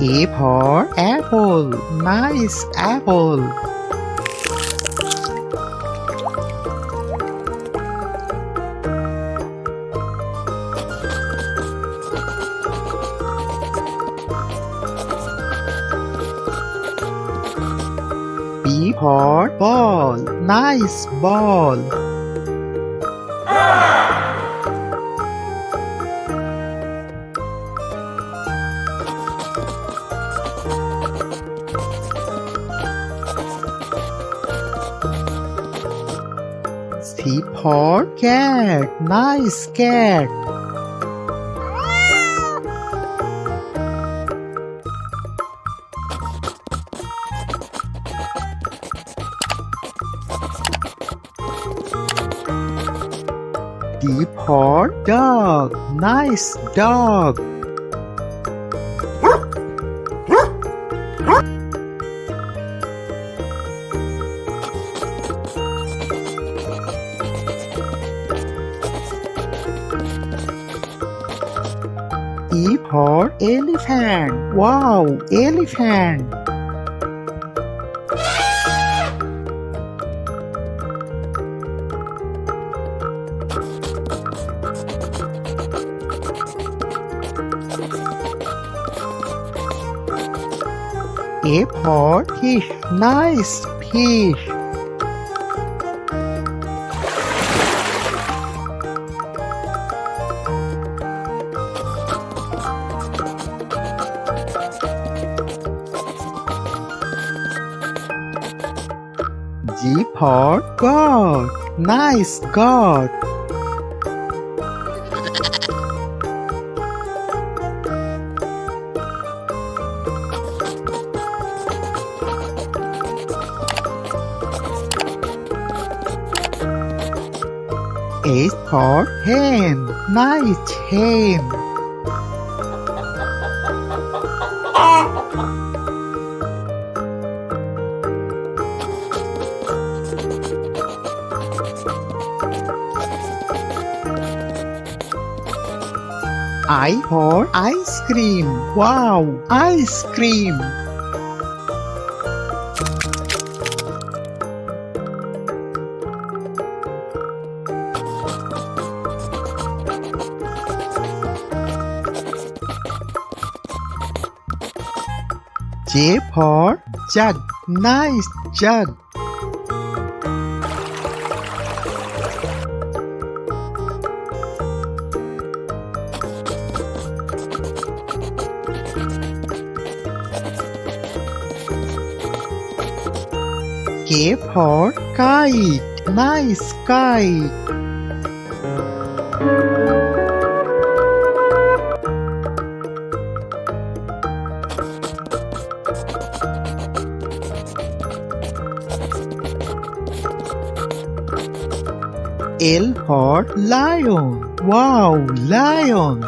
A for apple. Nice apple. B for ball. Nice ball. C for cat. Nice cat. D for dog. Nice dog. E for elephant. Wow, elephant. F for fish. Nice fish. G for goat. Nice goat. H for hen. Nice hen. I for ice cream. Wow, ice cream. J for jug. Nice jug. K for kite. Nice kite. L for lion. Wow, lion.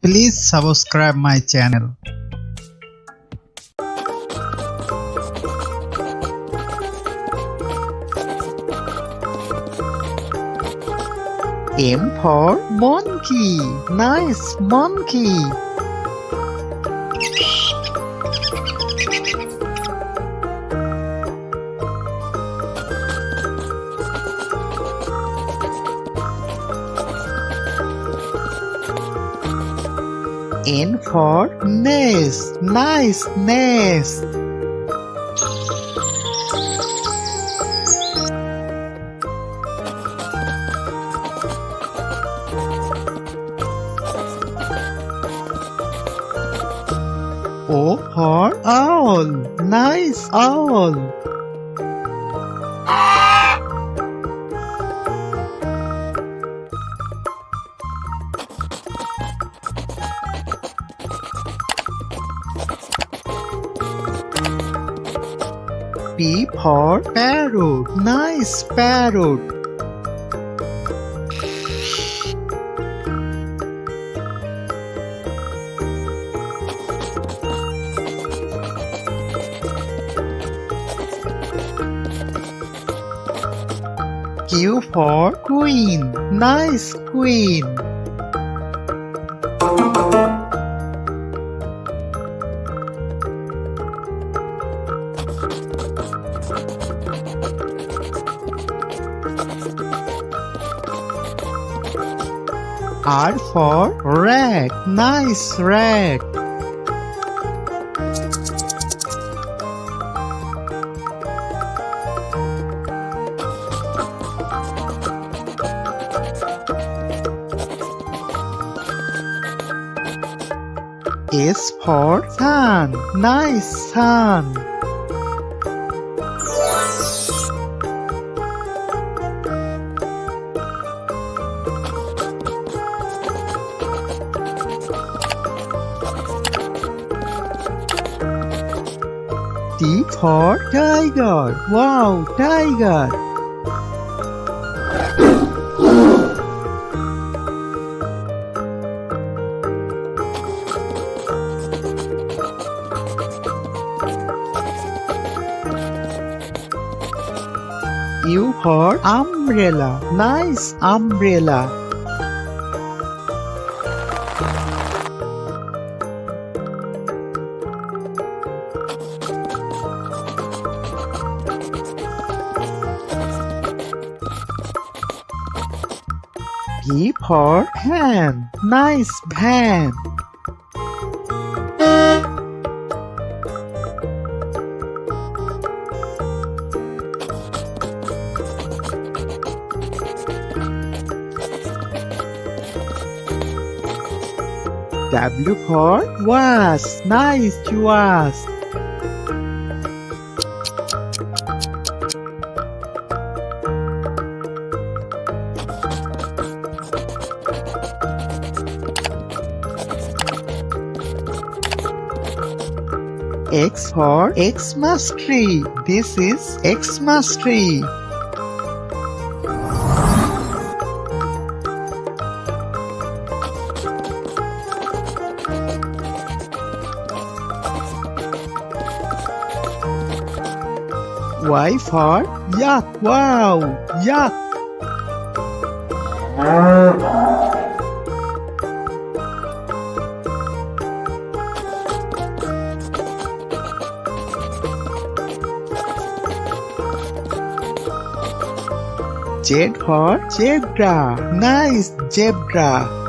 Please subscribe my channel. M for monkey. Nice monkey. N for nest. Nice nest. O for owl. Nice owl. P for parrot. Nice parrot. Q for queen. Nice queen. R for rat. Nice rat. S for sun. Nice sun. T for tiger. Wow, tiger. U for umbrella. Nice umbrella. P for pan. Nice pan. W for vase. Nice vase. X for Xmas tree. This is Xmas tree. Y for yak. Wow, yak. Z for zebra. Nice zebra.